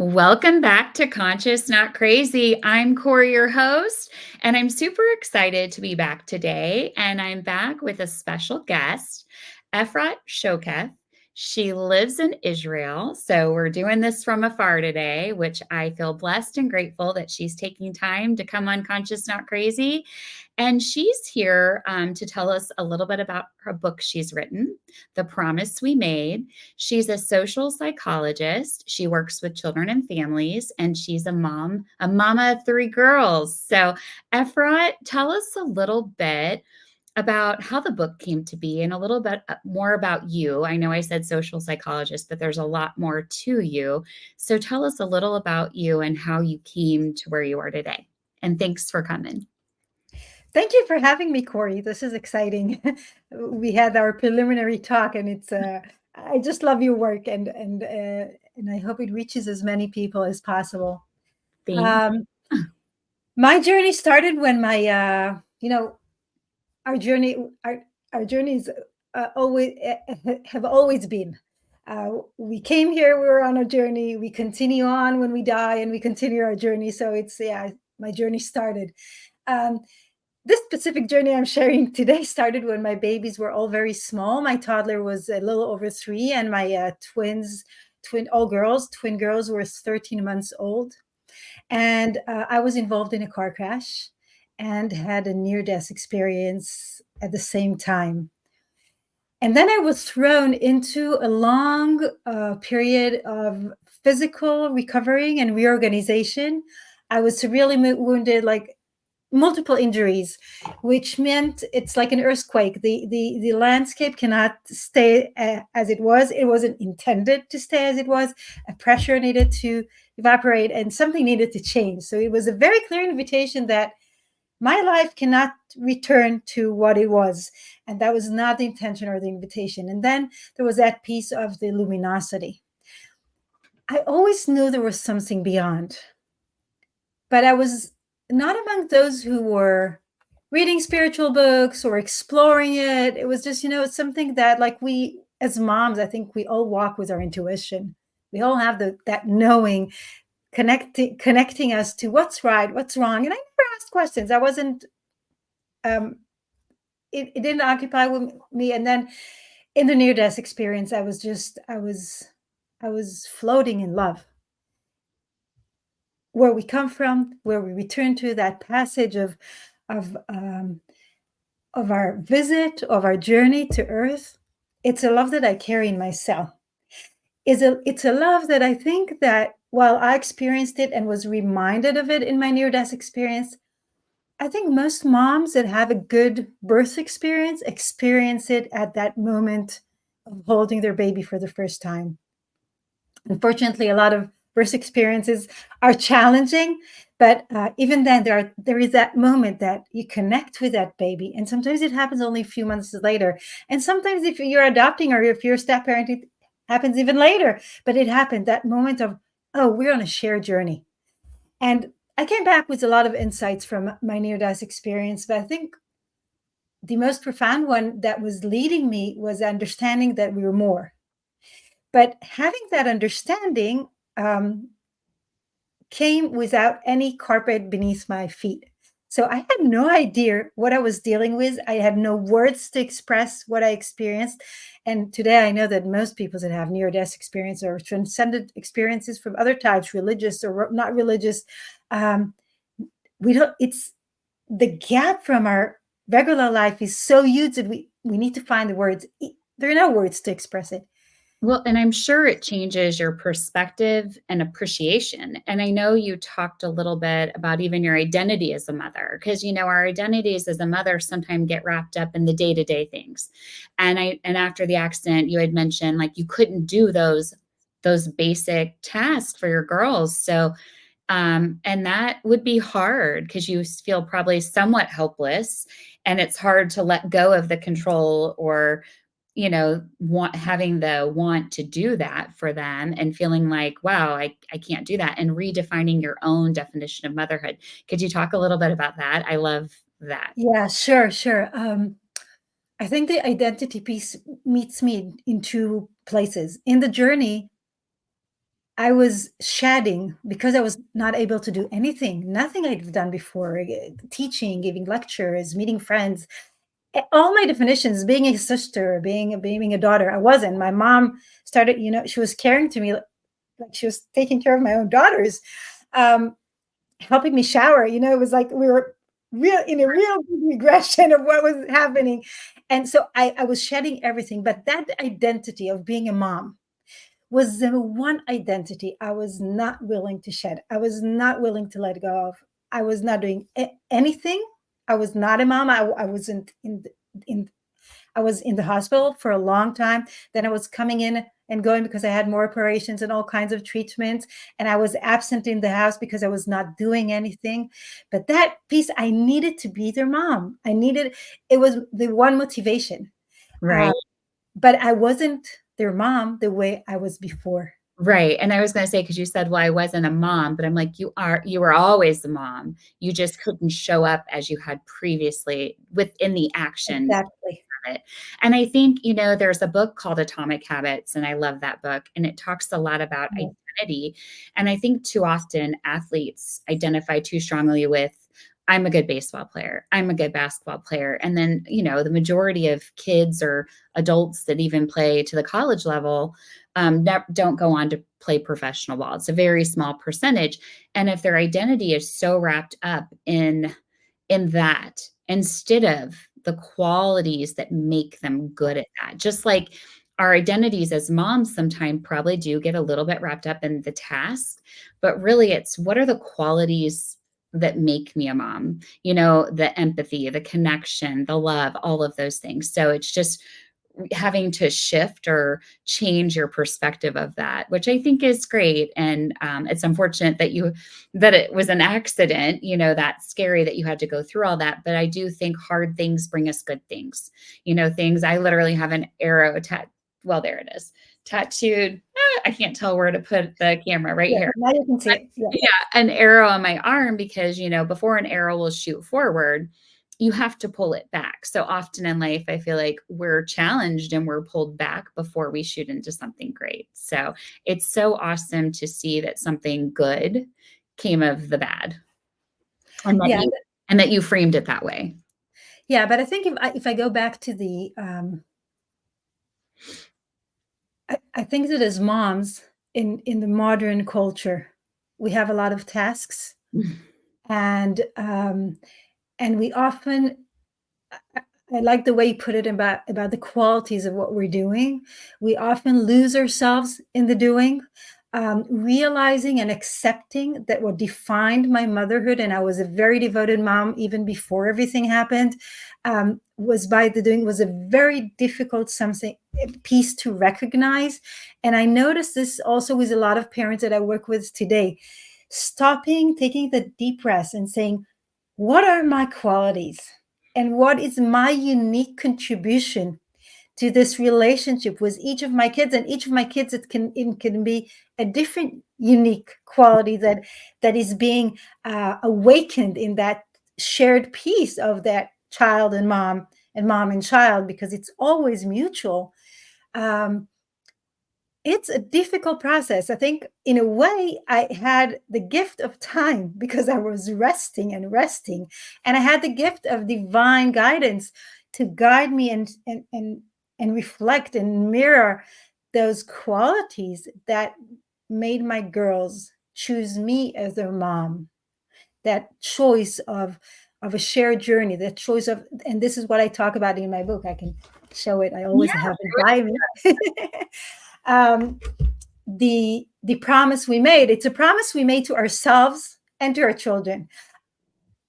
Welcome back to Conscious Not Crazy. I'm Kori, your host, and I'm super excited to be back today. And I'm back with a special guest, Efrat Shokef. She lives in Israel. So we're doing this from afar today, which I feel blessed and grateful that she's taking time to come on Conscious Not Crazy. And she's here to tell us a little bit about her book she's written, The Promise We Made. She's a social psychologist. She works with children and families, and she's a mama of three girls. So, Efrat, tell us a little bit about how the book came to be and a little bit more about you. I know I said social psychologist, but there's a lot more to you. So, tell us a little about you and how you came to where you are today. And thanks for coming. Thank you for having me, Kori. This is exciting. We had our preliminary talk, and I just love your work, and I hope it reaches as many people as possible. Thanks. Um, my journey started when our journey, our journeys always have always been. We came here, we were on a journey. We continue on when we die, and we continue our journey. So my journey started. Um, this specific journey I'm sharing today started when my babies were all very small. My toddler was a little over 3, and my twin girls were 13 months old. And I was involved in a car crash and had a near-death experience at the same time. And then I was thrown into a long period of physical recovering and reorganization. I was severely wounded, like multiple injuries, which meant it's like an earthquake. The landscape cannot stay as it was. It wasn't intended to stay as it was. A pressure needed to evaporate, and something needed to change. So it was a very clear invitation that my life cannot return to what it was, and that was not the intention or the invitation. And then there was that piece of the luminosity. I always knew there was something beyond, but I was not among those who were reading spiritual books or exploring it. It was just, it's something that, like, we as moms, I think we all walk with our intuition. We all have that knowing, connecting us to what's right, what's wrong. And I never asked questions. I wasn't, it didn't occupy with me. And then in the near-death experience, I was floating in love. Where we come from, where we return to, that passage of our visit, of our journey to Earth. It's a love that I carry in myself. It's a love that I think that while I experienced it and was reminded of it in my near-death experience, I think most moms that have a good birth experience it at that moment of holding their baby for the first time. Unfortunately, a lot of birth experiences are challenging, but even then, there is that moment that you connect with that baby, and sometimes it happens only a few months later, and sometimes if you're adopting or if you're a step parent, it happens even later. But it happened, that moment of, oh, we're on a shared journey. And I came back with a lot of insights from my near-death experience, but I think the most profound one that was leading me was understanding that we were more. But having that understanding came without any carpet beneath my feet. So I had no idea what I was dealing with. I had no words to express what I experienced. And today I know that most people that have near-death experience or transcendent experiences from other types, religious or not religious, it's the gap from our regular life is so huge that we need to find the words. There are no words to express it. Well, and I'm sure it changes your perspective and appreciation. And I know you talked a little bit about even your identity as a mother, because our identities as a mother sometimes get wrapped up in the day-to-day things. And after the accident, you had mentioned like you couldn't do those basic tasks for your girls. So and that would be hard because you feel probably somewhat helpless, and it's hard to let go of the control or having the want to do that for them and feeling like, wow, I can't do that, and redefining your own definition of motherhood. Could you talk a little bit about that? I love that. Yeah, sure. I think the identity piece meets me in two places. In the journey, I was shedding because I was not able to do anything, nothing I'd done before, teaching, giving lectures, meeting friends. All my definitions, being a sister, being a daughter, I wasn't. My mom started, she was caring to me like she was taking care of my own daughters, um, helping me shower. It was like we were in a real regression of what was happening. And so I was shedding everything. But that identity of being a mom was the one identity I was not willing to shed. I was not willing to let go of. I was not doing anything. I was not a mom. I wasn't in I was in the hospital for a long time. Then I was coming in and going because I had more operations and all kinds of treatments. And I was absent in the house because I was not doing anything. But that piece, I needed to be their mom. It was the one motivation. Right. Uh, but I wasn't their mom the way I was before. Right. And I was going to say, because you said, well, I wasn't a mom, but I'm like, you were always the mom. You just couldn't show up as you had previously within the action Exactly. of it. And I think, there's a book called Atomic Habits, and I love that book. And it talks a lot about Yes. identity. And I think too often athletes identify too strongly with, I'm a good baseball player, I'm a good basketball player. And then, the majority of kids or adults that even play to the college level don't go on to play professional ball. It's a very small percentage. And if their identity is so wrapped up in that, instead of the qualities that make them good at that, just like our identities as moms sometimes probably do get a little bit wrapped up in the task, but really it's what are the qualities that make me a mom, the empathy, the connection, the love, all of those things. So it's just having to shift or change your perspective of that, which I think is great. And it's unfortunate that it was an accident, that's scary that you had to go through all that. But I do think hard things bring us good things, things. I literally have an arrow well, there it is, tattooed. I can't tell where to put the camera right Yeah, here. now you can see it. Yeah. Yeah, an arrow on my arm because, before an arrow will shoot forward, you have to pull it back. So often in life, I feel like we're challenged and we're pulled back before we shoot into something great. So it's so awesome to see that something good came of the bad and that Yeah. you framed it that way. Yeah. But I think if I go back to I think that as moms in the modern culture, we have a lot of tasks, and we often, I like the way you put it about the qualities of what we're doing. We often lose ourselves in the doing, realizing and accepting that what defined my motherhood, and I was a very devoted mom even before everything happened, was by the doing, was a very difficult something piece to recognize. And I noticed this also with a lot of parents that I work with today. Stopping, taking the deep breaths and saying, what are my qualities? And what is my unique contribution to this relationship with each of my kids? And each of my kids, it can be a different unique quality that is being awakened in that shared piece of that child and mom and child, because it's always mutual. um, it's a difficult process. I think in a way I had the gift of time because I was resting and resting, and I had the gift of divine guidance to guide me and reflect and mirror those qualities that made my girls choose me as their mom. That choice of a shared journey, that choice of, and this is what I talk about in my book. I can show it. I always Yeah. have it by me. um, the promise we made. It's a promise we made to ourselves and to our children.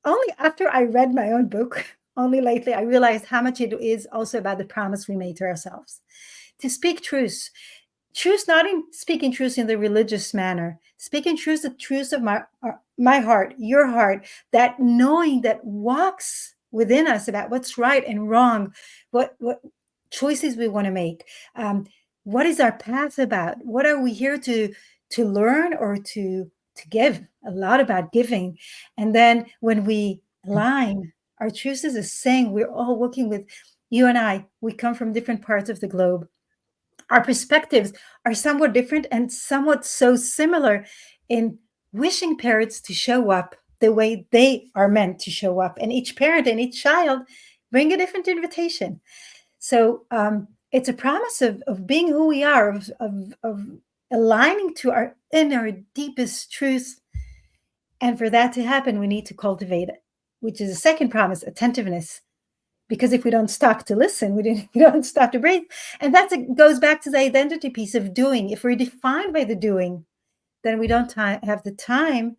Only after I read my own book, only lately, I realized how much it is also about the promise we made to ourselves to speak truth. Truth, not in speaking truth in the religious manner, speaking truth, the truth of my heart, your heart, that knowing that walks within us about what's right and wrong, what choices we want to make. What is our path about? What are we here to learn or to give? A lot about giving. And then when we align, our truth is saying we're all working with you and I. We come from different parts of the globe. Our perspectives are somewhat different and somewhat so similar in wishing parents to show up the way they are meant to show up. And each parent and each child bring a different invitation. So it's a promise of being who we are, of aligning to our inner deepest truth. And for that to happen, we need to cultivate it, which is a second promise, attentiveness. Because if we don't stop to listen, we don't stop to breathe. And that goes back to the identity piece of doing. If we're defined by the doing, then we don't have the time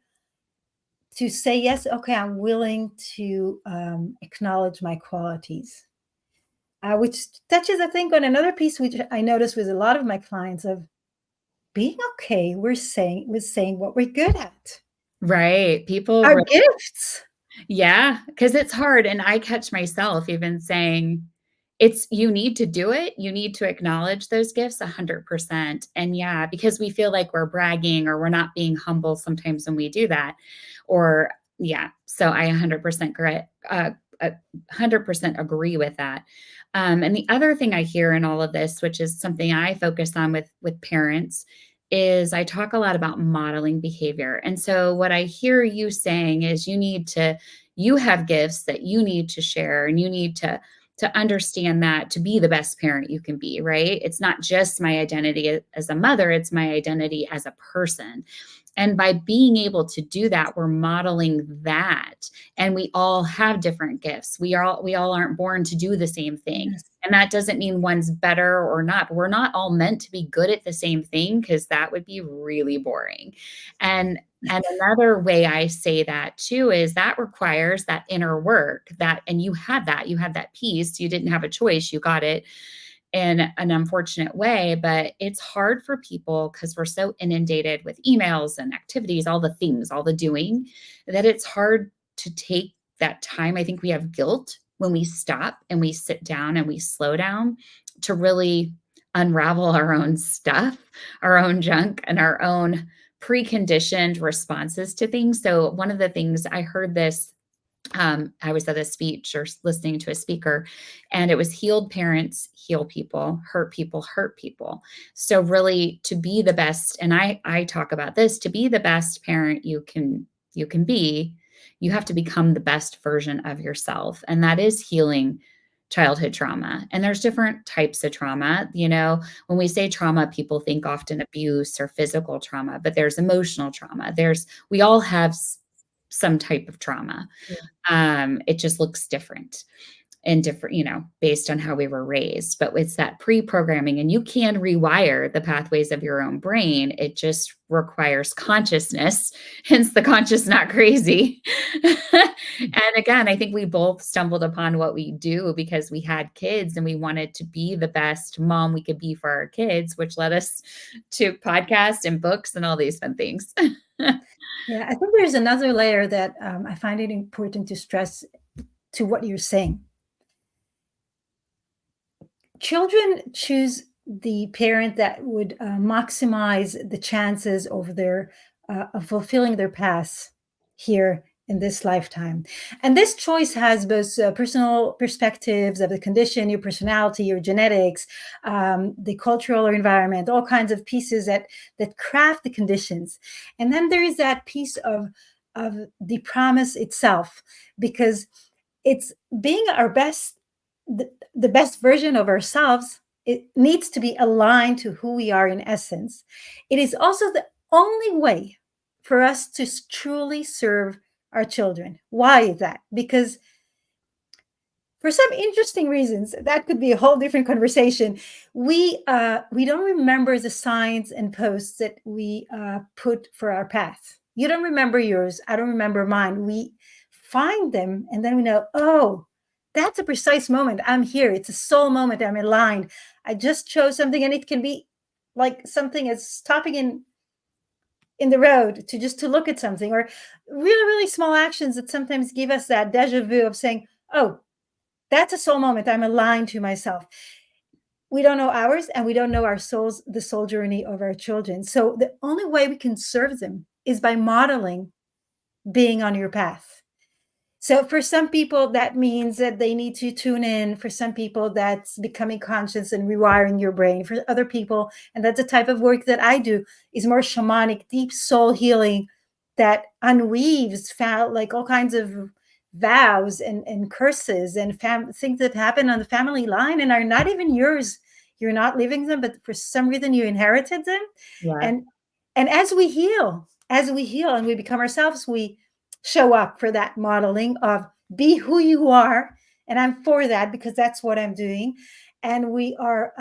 to say, yes, okay, I'm willing to acknowledge my qualities. Which touches, I think, on another piece which I noticed with a lot of my clients of being okay. With saying what we're good at, Right. People our gifts. Yeah, because it's hard, and I catch myself even saying, it's you need to do it, you need to acknowledge those gifts 100%, and yeah, because we feel like we're bragging or we're not being humble sometimes when we do that, or yeah, so I 100% 100% agree with that. And the other thing I hear in all of this, which is something I focus on with parents, is I talk a lot about modeling behavior. And so what I hear you saying is you have gifts that you need to share, and you need to understand that to be the best parent you can be, right? It's not just my identity as a mother, it's my identity as a person. And by being able to do that, we're modeling that. And we all have different gifts. We all aren't born to do the same thing. Yes. And that doesn't mean one's better or not. We're not all meant to be good at the same thing, because that would be really boring. And another way I say that too is that requires that inner work, and you had that piece. You didn't have a choice. You got it in an unfortunate way, but it's hard for people because we're so inundated with emails and activities, all the things, all the doing, that it's hard to take that time. I think we have guilt when we stop and we sit down and we slow down to really unravel our own stuff, our own junk, and our own preconditioned responses to things. So one of the things I heard this, I was at a speech or listening to a speaker, and it was healed parents heal people, hurt people. So really, to be the best, and I talk about this, to be the best parent you can be, you have to become the best version of yourself, and that is healing childhood trauma. And there's different types of trauma. When we say trauma, people think often abuse or physical trauma, but there's emotional trauma. We all have some type of trauma. It just looks different and different, based on how we were raised. But it's that pre-programming, and you can rewire the pathways of your own brain. It just requires consciousness, hence the conscious, not crazy. And again, I think we both stumbled upon what we do because we had kids and we wanted to be the best mom we could be for our kids, which led us to podcasts and books and all these fun things. Yeah, I think there's another layer that I find it important to stress to what you're saying. Children choose the parent that would maximize the chances of fulfilling their paths here in this lifetime. And this choice has both personal perspectives of the condition, your personality, your genetics, the cultural environment, all kinds of pieces that craft the conditions. And then there is that piece of the promise itself, because it's being our best, the best version of ourselves. It needs to be aligned to who we are in essence. It is also the only way for us to truly serve our children. Why is that? Because for some interesting reasons, that could be a whole different conversation. We don't remember the signs and posts that we put for our path. You don't remember yours. I don't remember mine. We find them, and then we know, oh, that's a precise moment. I'm here. It's a soul moment. I'm aligned. I just chose something, and it can be like something as stopping in the road to look at something, or really, really small actions that sometimes give us that deja vu of saying, oh, that's a soul moment. I'm aligned to myself. We don't know ours, and we don't know the soul journey of our children. So the only way we can serve them is by modeling being on your path. So for some people, that means that they need to tune in. For some people, that's becoming conscious and rewiring your brain. For other people, and that's the type of work that I do, is more shamanic, deep soul healing that unweaves like all kinds of vows and curses and things that happen on the family line and are not even yours. You're not living them, but for some reason you inherited them. Yeah. And as we heal and we become ourselves, we show up for that modeling of be who you are. And I'm for that because that's what I'm doing. And we are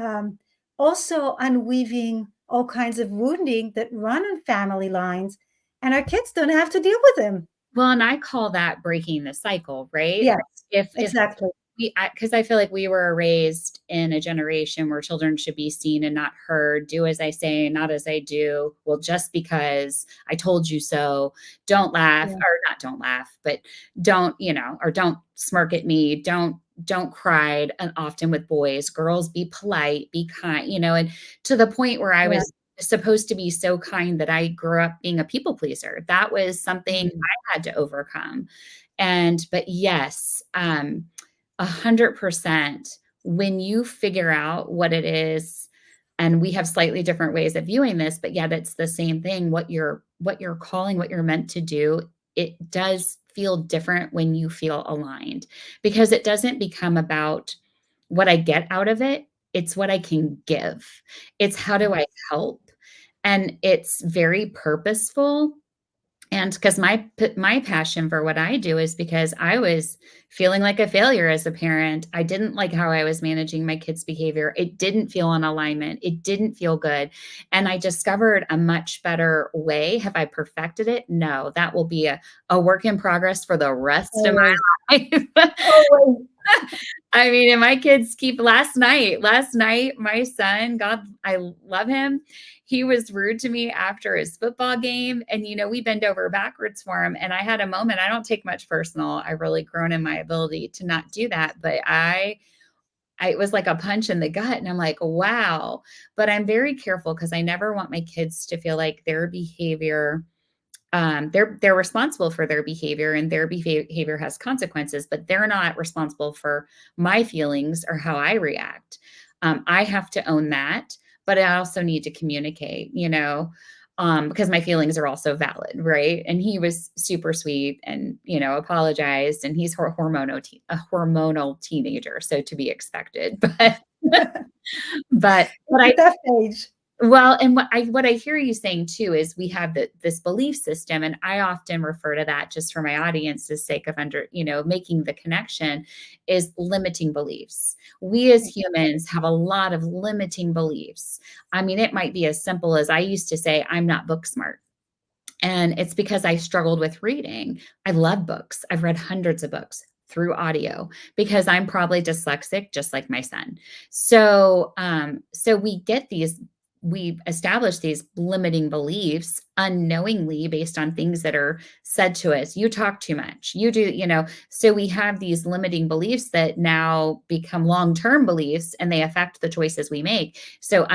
also unweaving all kinds of wounding that run on family lines, and our kids don't have to deal with them. Well, and I call that breaking the cycle, right? Yes, Like if exactly. because I feel like we were raised in a generation where children should be seen and not heard. Do as I say, not as I do. Well, just because I told you so, don't laugh, Yeah. or not don't laugh, but don't, or don't smirk at me. Don't cry. And often with boys, girls, be polite, be kind, and to the point where I Yeah. was supposed to be so kind that I grew up being a people pleaser. That was something Mm. I had to overcome. But yes, 100% when you figure out what it is, and we have slightly different ways of viewing this, but yeah, that's the same thing. What you're calling, what you're meant to do, it does feel different when you feel aligned, because it doesn't become about what I get out of it. It's what I can give. It's how do I help? And it's very purposeful. And because my passion for what I do is because I was feeling like a failure as a parent. I didn't like how I was managing my kids' behavior. It didn't feel in alignment. It didn't feel good. And I discovered a much better way. Have I perfected it? No, that will be a work in progress for the rest of Always. my life. Always. I mean, and my kids keep last night, my son, God, I love him. He was rude to me after his football game. And, we bend over backwards for him. And I had a moment, I don't take much personal. I've really grown in my ability to not do that. But it was like a punch in the gut. And I'm like, wow. But I'm very careful because I never want my kids to feel like their behavior, they're responsible for their behavior, and their behavior has consequences, but they're not responsible for my feelings or how I react. I have to own that, but I also need to communicate, because my feelings are also valid, right? And he was super sweet and, apologized, and he's a hormonal teenager, so to be expected. But It's a I tough age. well, and what I hear you saying too is we have this belief system, and I often refer to that, just for my audience's sake of making the connection, is limiting beliefs. We as humans have a lot of limiting beliefs. I mean, it might be as simple as I used to say, I'm not book smart. And it's because I struggled with reading. I love books. I've read hundreds of books through audio because I'm probably dyslexic, just like my son. So we establish these limiting beliefs unknowingly based on things that are said to us. You talk too much. You do, so we have these limiting beliefs that now become long-term beliefs, and they affect the choices we make. So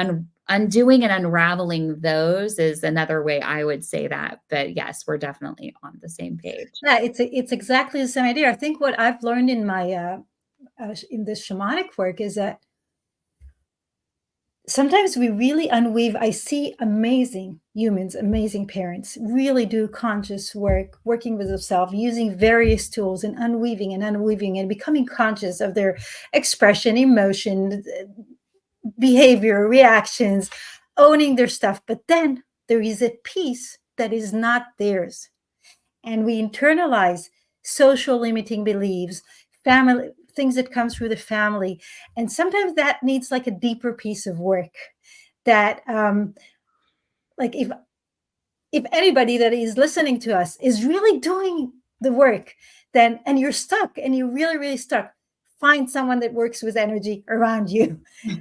undoing and unraveling those is another way I would say that. But yes, we're definitely on the same page. Yeah, it's exactly the same idea. I think what I've learned in my in this shamanic work is that sometimes we really unweave. I see amazing humans, amazing parents really do conscious work, working with themselves, using various tools and unweaving and becoming conscious of their expression, emotion, behavior, reactions, owning their stuff. But then there is a piece that is not theirs. And we internalize social limiting beliefs, family things that come through the family. And sometimes that needs like a deeper piece of work that like if anybody that is listening to us is really doing the work, then and you're stuck and you're really, really stuck, find someone that works with energy around you.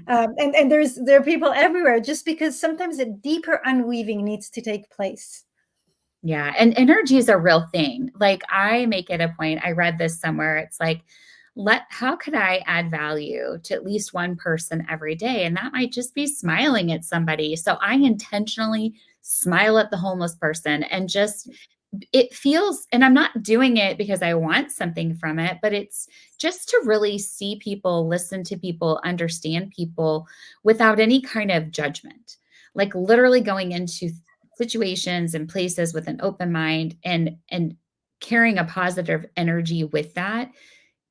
And there are people everywhere, just because sometimes a deeper unweaving needs to take place. Yeah, and energy is a real thing. Like, I make it a point, I read this somewhere, it's like, how could I add value to at least one person every day? And that might just be smiling at somebody. So I intentionally smile at the homeless person and just it feels, and I'm not doing it because I want something from it, but it's just to really see people, listen to people, understand people without any kind of judgment. Like literally going into situations and places with an open mind and carrying a positive energy with that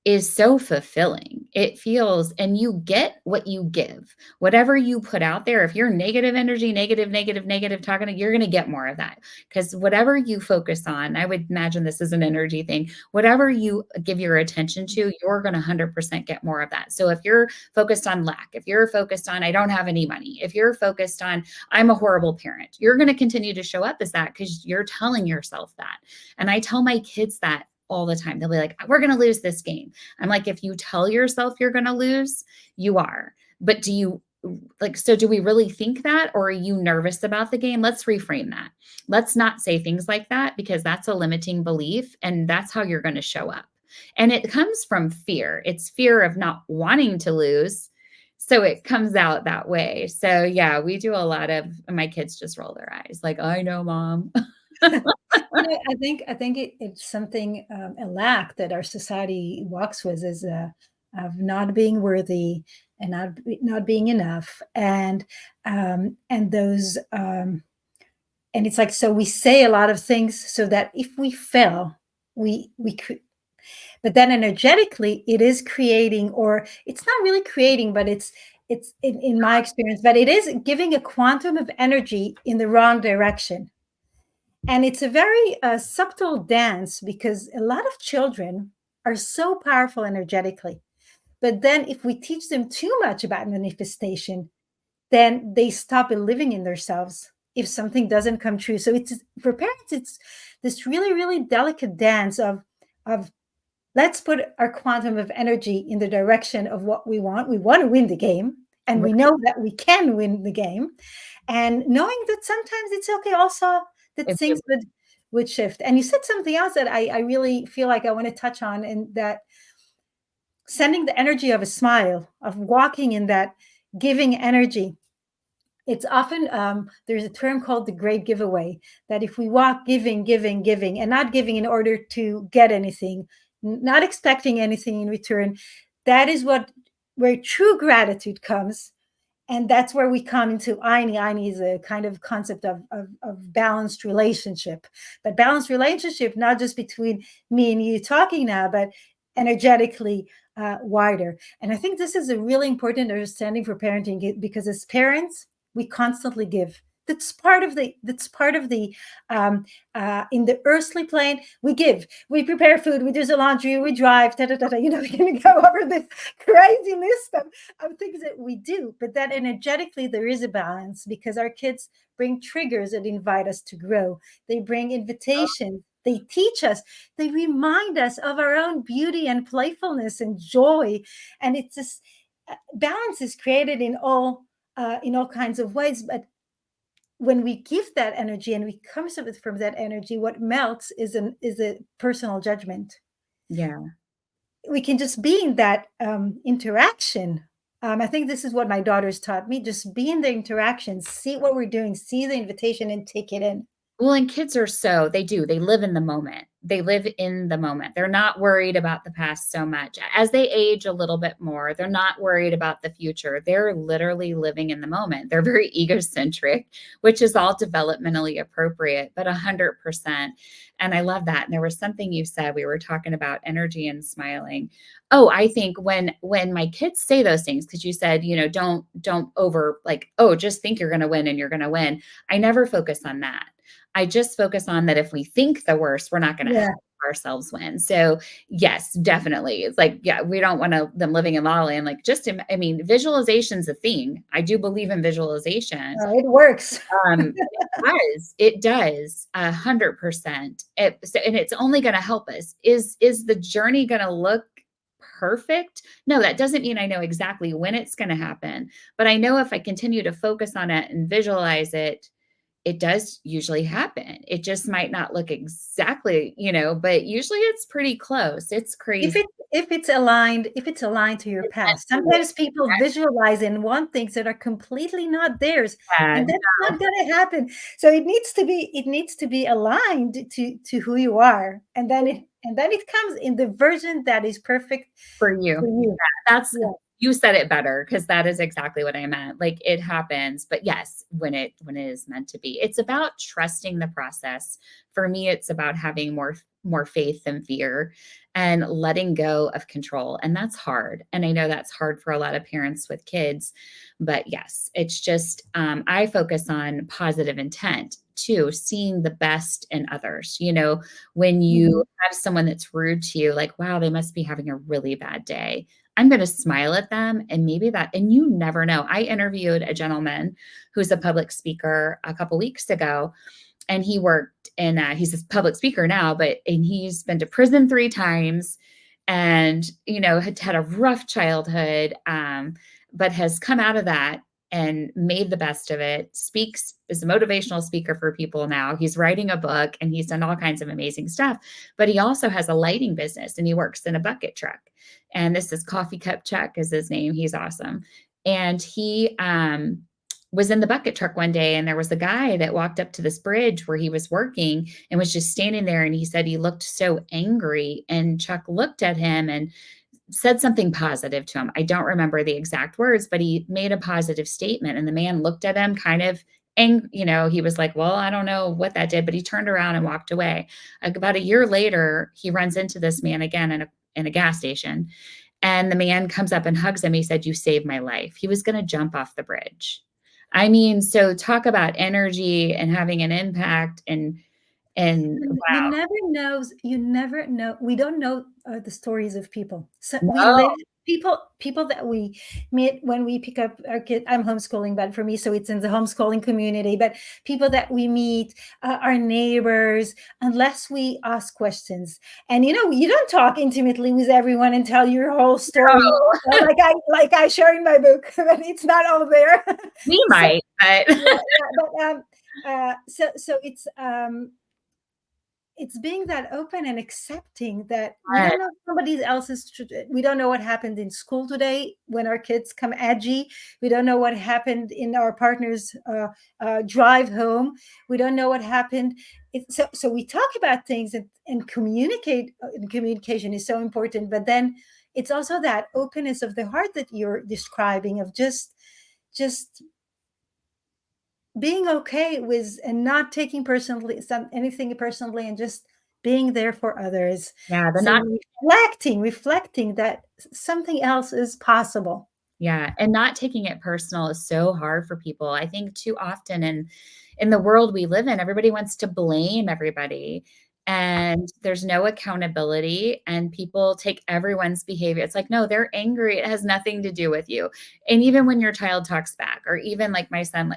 is so fulfilling. It feels, and you get what you give. Whatever you put out there, if you're negative energy, negative talking, you're going to get more of that. Because whatever you focus on, I would imagine this is an energy thing. Whatever you give your attention to, you're going to 100% get more of that. So if you're focused on lack, if you're focused on, I don't have any money, if you're focused on, I'm a horrible parent, you're going to continue to show up as that because you're telling yourself that. And I tell my kids that all the time. They'll be like, we're going to lose this game. I'm like, if you tell yourself you're going to lose, you are. But do you like, so do we really think that, or are you nervous about the game? Let's reframe that. Let's not say things like that, because that's a limiting belief and that's how you're going to show up. And it comes from fear. It's fear of not wanting to lose. So it comes out that way. So yeah, we do a lot of, my kids just roll their eyes like, I know, mom. It's something, a lack that our society walks with, is of not being worthy and not being enough, and those and it's like, so we say a lot of things so that if we fail, we could. But then energetically, it is creating, or it's not really creating, but it's in my experience, but it is giving a quantum of energy in the wrong direction. And it's a very subtle dance, because a lot of children are so powerful energetically. But then if we teach them too much about manifestation, then they stop believing in themselves if something doesn't come true. So it's, for parents, it's this really, really delicate dance of let's put our quantum of energy in the direction of what we want. We want to win the game, and we know that we can win the game. And knowing that sometimes it's okay also that things would shift. And you said something else that I really feel like I want to touch on, and that sending the energy of a smile, of walking in that giving energy. It's often, there's a term called the great giveaway, that if we walk giving, and not giving in order to get anything, not expecting anything in return, that is where true gratitude comes. And that's where we come into Aini. Aini is a kind of concept of balanced relationship, but balanced relationship, not just between me and you talking now, but energetically wider. And I think this is a really important understanding for parenting, because as parents, we constantly give. That's part of the in the earthly plane, we give, we prepare food, we do the laundry, we drive, we're going to go over this crazy list of things that we do. But that energetically, there is a balance, because our kids bring triggers that invite us to grow. They bring invitations. They teach us. They remind us of our own beauty and playfulness and joy. And it's this balance is created in all kinds of ways. But when we give that energy and we come from that energy, what melts is a personal judgment. Yeah. We can just be in that interaction. I think this is what my daughters taught me: just be in the interaction, see what we're doing, see the invitation, and take it in. Well, and kids are they live in the moment. They live in the moment. They're not worried about the past so much. As they age a little bit more, they're not worried about the future. They're literally living in the moment. They're very egocentric, which is all developmentally appropriate, but 100%. And I love that. And there was something you said, we were talking about energy and smiling. Oh, I think when my kids say those things, because you said, don't over like, oh, just think you're going to win and you're going to win. I never focus on that. I just focus on that. If we think the worst, we're not going to help ourselves win. So yes, definitely. It's like, yeah, we don't want them living in La La Land. Like visualization's a thing. I do believe in visualization. It works. It does 100%. And it's only going to help us. Is the journey going to look perfect? No, that doesn't mean I know exactly when it's going to happen, but I know if I continue to focus on it and visualize it, it does usually happen. It just might not look exactly, but usually it's pretty close. It's crazy. if it's aligned to your It's meant past. to live. Sometimes people visualize and want things that are completely not theirs, Yeah, and that's not gonna happen. So it needs to be aligned to who you are, and then it comes in the version that is perfect for you. for you. That's Yeah. you said it better because that is exactly what I meant. Like it happens, but yes, when it is meant to be. It's about trusting the process. For me, it's about having more faith than fear and letting go of control. And that's hard. And I know that's hard for a lot of parents with kids. But yes, it's just I focus on positive intent too, seeing the best in others. When you Mhm. have someone that's rude to you, like, wow, they must be having a really bad day. I'm going to smile at them and maybe and you never know. I interviewed a gentleman who's a public speaker a couple weeks ago, and he's a public speaker now, and he's been to prison 3 times and, had a rough childhood, but has come out of that and made the best of it, is a motivational speaker for people now. He's writing a book and he's done all kinds of amazing stuff, but he also has a lighting business and he works in a bucket truck. And this is Coffee Cup Chuck is his name. He's awesome. And he was in the bucket truck one day, and there was a guy that walked up to this bridge where he was working and was just standing there. And he said he looked so angry. And Chuck looked at him and said something positive to him. I don't remember the exact words, but he made a positive statement. And the man looked at him kind of, and he was like, well, I don't know what that did, but he turned around and walked away. About a year later, he runs into this man again in a gas station. And the man comes up and hugs him. He said, you saved my life. He was going to jump off the bridge. I mean, so talk about energy and having an impact and You wow. never know. We don't know the stories of people. So we No, live people that we meet when we pick up our kid. I'm homeschooling, but for me, so it's in the homeschooling community. But people that we meet, our neighbors, unless we ask questions, and you don't talk intimately with everyone and tell your whole story, like I share in my book, but it's not all there. we So might, but yeah, so it's being that open and accepting that we don't know somebody else's we don't know what happened in school today when our kids come edgy. We don't know what happened in our partner's drive home. We don't know what happened. So we talk about things and communicate, and communication is so important, but then it's also that openness of the heart that you're describing, of just being okay with and not taking anything personally, and just being there for others. yeah, the So not reflecting that something else is possible. yeah, and not taking it personal is so hard for people. I think too often in the world we live in, everybody wants to blame everybody, and there's no accountability, and people take everyone's behavior. It's like, no, they're angry. It has nothing to do with you. And even when your child talks back, or even like my son,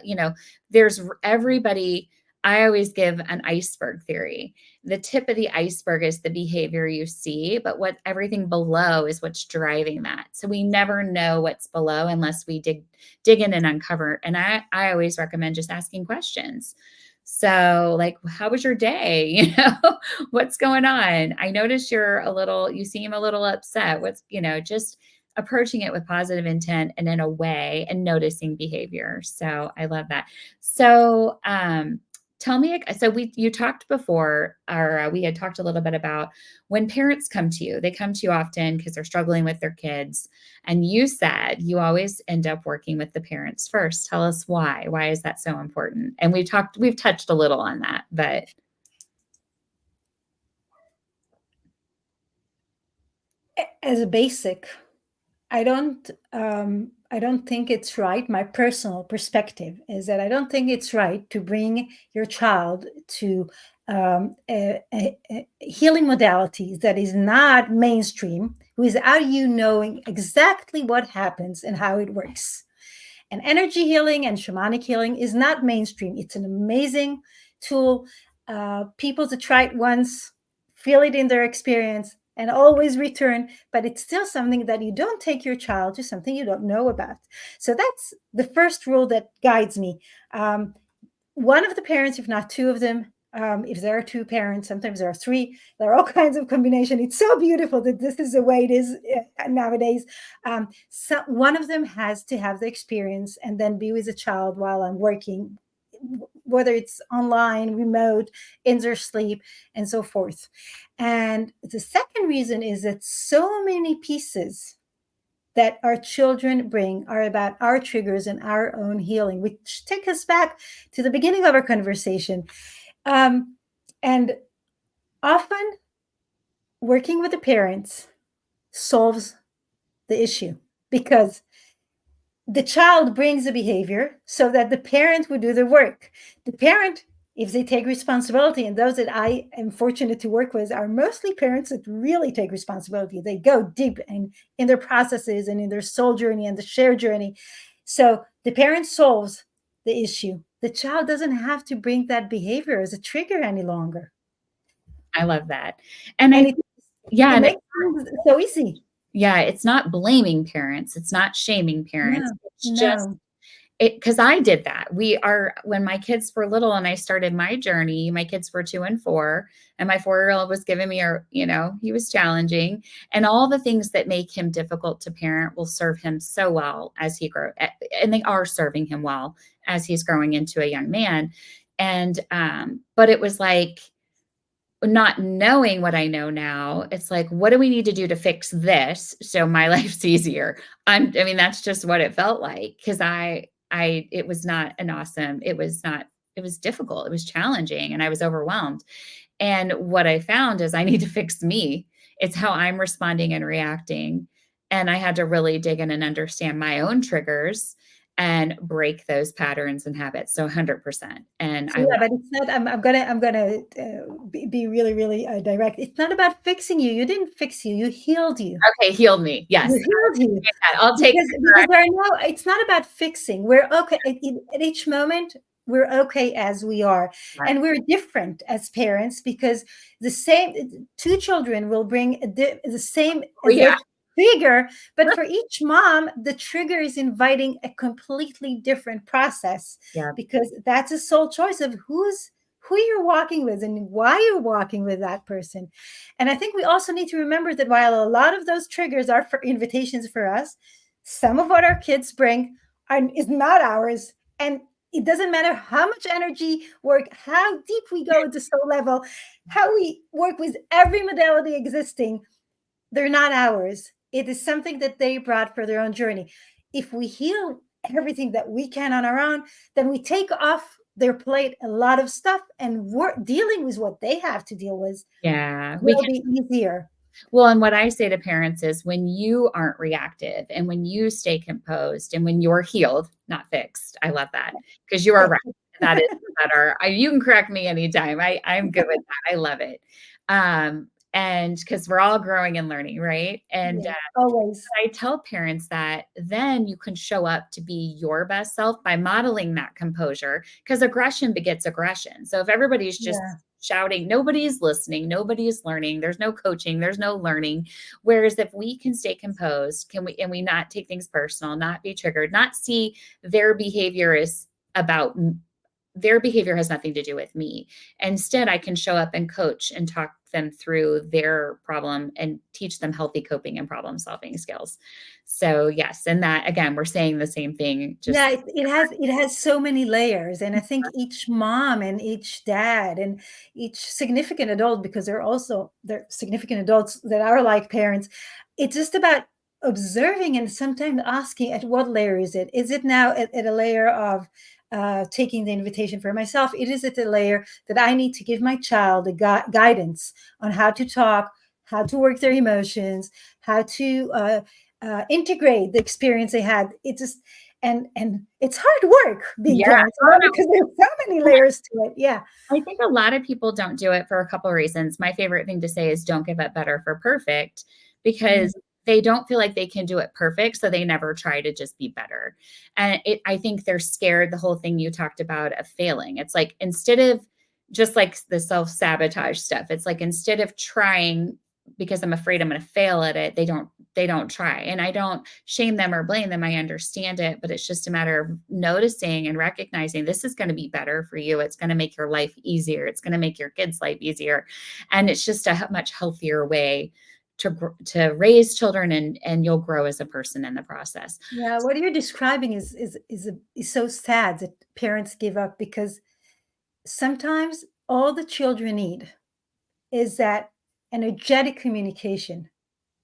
there's everybody. I always give an iceberg theory. The tip of the iceberg is the behavior you see, but what everything below is what's driving that. So we never know what's below unless we dig in and uncover. And I always recommend just asking questions. So like, how was your day? What's going on? I noticed you seem a little upset. Just approaching it with positive intent and in a way, and noticing behavior. So I love that. So, tell me, so you talked before, or we had talked a little bit about when parents come to you, they come to you often because they're struggling with their kids. And you said you always end up working with the parents first. Tell us why. Why is that so important? And we've touched a little on that, but As a basic, I don't think it's right. My personal perspective is that I don't think it's right to bring your child to healing modalities that is not mainstream, without you knowing exactly what happens and how it works. And energy healing and shamanic healing is not mainstream. It's an amazing tool. People to try it once, feel it in their experience, and always return. But it's still something that you don't take your child to something you don't know about. So that's the first rule that guides me. One of the parents, if not two of them, If there are two parents, sometimes there are three. There are all kinds of combination. It's so beautiful that this is the way it is nowadays. So one of them has to have the experience and then be with the child while I'm working, whether it's online, remote, in their sleep, and so forth. And the second reason is that so many pieces that our children bring are about our triggers and our own healing, which take us back to the beginning of our conversation. And often working with the parents solves the issue because the child brings the behavior so that the parent would do the work. The parent, if they take responsibility, and those that I am fortunate to work with are mostly parents that really take responsibility. They go deep in their processes and in their soul journey and the shared journey. So the parent solves the issue. The child doesn't have to bring that behavior as a trigger any longer. I love that. And And I, yeah, it and makes things so easy. yeah, it's not blaming parents. It's not shaming parents. No, It's just no. because I did that. When my kids were little and I started my journey, my kids were 2 and 4, and my 4-year-old was giving me he was challenging, and all the things that make him difficult to parent will serve him so well as he grows. And they are serving him well as he's growing into a young man. And, but it was like, not knowing what I know now, it's like, what do we need to do to fix this so my life's easier? I mean, that's just what it felt like because it was not an awesome. It was not. It was difficult. It was challenging, and I was overwhelmed. And what I found is I need to fix me. It's how I'm responding and reacting, and I had to really dig in and understand my own triggers and break those patterns and habits. So 100%. And So yeah, but it's not. I'm gonna be really really direct. It's not about fixing you. You didn't fix you. You healed you. okay, healed me. Yes. You healed you I'll take because there are no. It's not about fixing. We're okay at each moment. We're okay as we are, that. and we're different as parents because the same two children will bring the same Oh, yeah. trigger, but for each mom, the trigger is inviting a completely different process Yeah. because that's a sole choice of who you're walking with and why you're walking with that person. And I think we also need to remember that while a lot of those triggers are for invitations for us, some of what our kids bring is not ours. And it doesn't matter how much energy work, how deep we go at the soul level, how we work with every modality existing, they're not ours. It is something that they brought for their own journey. If we heal everything that we can on our own, then we take off their plate a lot of stuff, and dealing with what they have to deal with Yeah. will be easier. Well, and what I say to parents is when you aren't reactive and when you stay composed and when you're healed, not fixed. I love that because you are right. That is better. You can correct me anytime. I'm good with that. I love it. And because we're all growing and learning, right? And Yeah, always. I tell parents that then you can show up to be your best self by modeling that composure because aggression begets aggression. So if everybody's just Yeah. shouting, nobody's listening, nobody's learning, there's no coaching, there's no learning. Whereas if we can stay composed, and we not take things personal, not be triggered, not see their behavior as about their behavior has nothing to do with me. Instead, I can show up and coach and talk them through their problem and teach them healthy coping and problem solving skills. So yes, and that again, we're saying the same thing. Just Yeah, it has so many layers, and I think each mom and each dad and each significant adult, because they're significant adults that are like parents. It's just about observing and sometimes asking, at what layer is it? Is it now at a layer of taking the invitation for myself? It is at the layer that I need to give my child a guidance on how to talk, how to work their emotions, how to integrate the experience they had. It just and it's hard work being yeah. parents because there's so many layers to it. Yeah. I think a lot of people don't do it for a couple of reasons. My favorite thing to say is don't give up better for perfect because they don't feel like they can do it perfect. So they never try to just be better. And I think they're scared, the whole thing you talked about of failing. It's like, instead of just like the self-sabotage stuff, it's like, instead of trying because I'm afraid I'm going to fail at it, they don't try. And I don't shame them or blame them. I understand it, but it's just a matter of noticing and recognizing this is going to be better for you. It's going to make your life easier. It's going to make your kids' life easier. And it's just a much healthier way to raise children, and you'll grow as a person in the process. Yeah, what you're describing is so sad that parents give up, because sometimes all the children need is that energetic communication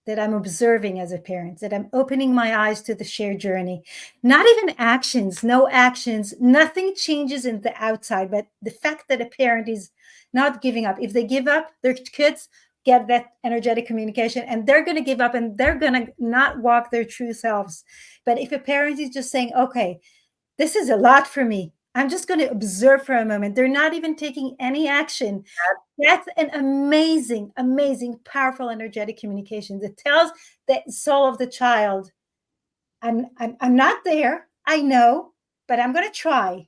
that I'm observing as a parent, that I'm opening my eyes to the shared journey. Not even actions, no actions, nothing changes in the outside, but the fact that a parent is not giving up. If they give up, their kids get that energetic communication, and they're going to give up, and they're going to not walk their true selves. But if a parent is just saying, okay, this is a lot for me, I'm just going to observe for a moment, they're not even taking any action. That's an amazing, amazing, powerful, energetic communication that tells the soul of the child, I'm not there, I know, but I'm going to try.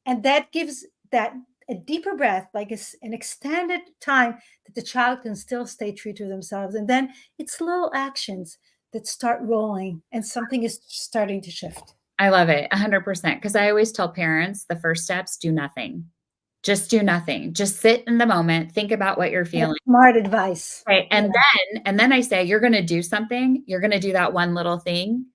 And that gives that a deeper breath, like an extended time that the child can still stay true to themselves. And then it's little actions that start rolling, and something is starting to shift. I love it 100%. Because I always tell parents the first steps, do nothing. Just do nothing. Just sit in the moment, think about what you're feeling. Smart advice. Right. Yeah. And then I say, you're going to do something. You're going to do that one little thing,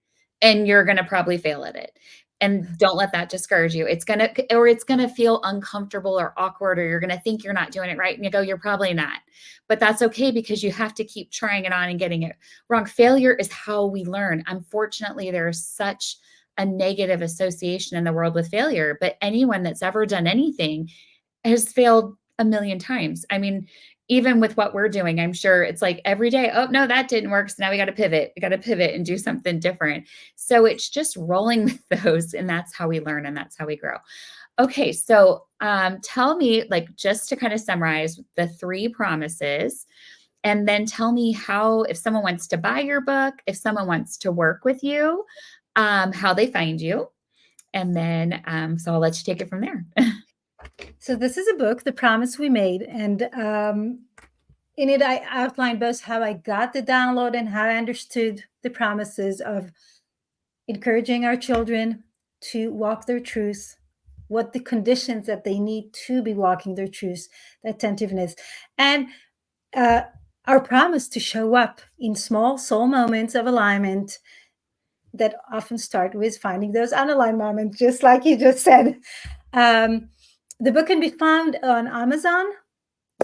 and you're going to probably fail at it. And don't let that discourage you. It's going to feel uncomfortable or awkward, or you're going to think you're not doing it right. And you go, you're probably not, but that's okay, because you have to keep trying it on and getting it wrong. Failure is how we learn. Unfortunately, there's such a negative association in the world with failure, but anyone that's ever done anything has failed a million times. I mean, even with what we're doing, I'm sure it's like every day, oh no, that didn't work. So now we got to pivot. We got to pivot and do something different. So it's just rolling with those, and that's how we learn, and that's how we grow. Okay. So tell me, like, just to kind of summarize the 3 promises, and then tell me how, if someone wants to buy your book, if someone wants to work with you, how they find you. And then, so I'll let you take it from there. So this is a book, The Promise We Made. And in it, I outlined both how I got the download and how I understood the promises of encouraging our children to walk their truth, what the conditions that they need to be walking their truth, the attentiveness, and our promise to show up in small soul moments of alignment that often start with finding those unaligned moments, just like you just said. The book can be found on Amazon.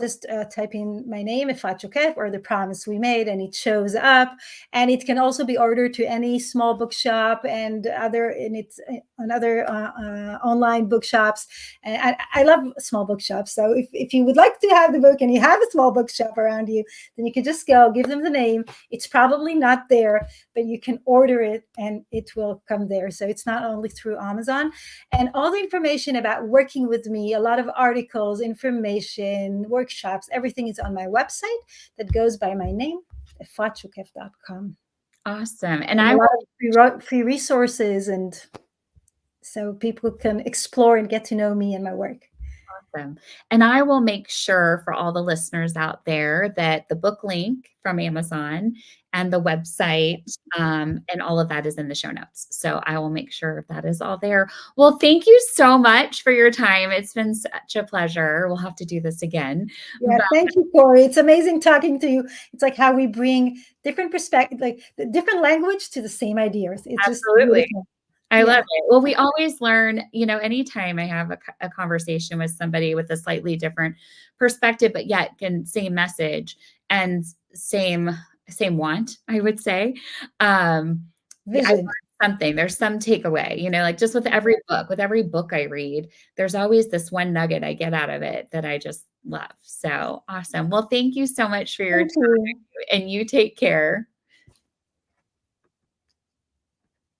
Just type in my name, Efrat Shokef, or The Promise We Made, and it shows up. And it can also be ordered to any small bookshop and it's on other online bookshops. And I love small bookshops. So if you would like to have the book and you have a small bookshop around you, then you can just go, give them the name. It's probably not there, but you can order it and it will come there. So it's not only through Amazon. And all the information about working with me, a lot of articles, information, workshops, everything is on my website that goes by my name, efratshokef.com. Awesome. And a lot of free resources, and so people can explore and get to know me and my work. Awesome. And I will make sure for all the listeners out there that the book link from Amazon and the website and all of that is in the show notes. So I will make sure that is all there. Well, thank you so much for your time. It's been such a pleasure. We'll have to do this again. Yeah, thank you, Kori. It's amazing talking to you. It's like how we bring different perspectives, like the different language to the same ideas. It's absolutely. Just beautiful. I love it. Well, we always learn, anytime I have a conversation with somebody with a slightly different perspective, but yet same message and same want, I would say. I learned something. There's some takeaway, like just with every book I read, there's always this one nugget I get out of it that I just love. So awesome. Well, thank you so much for your time, and you take care.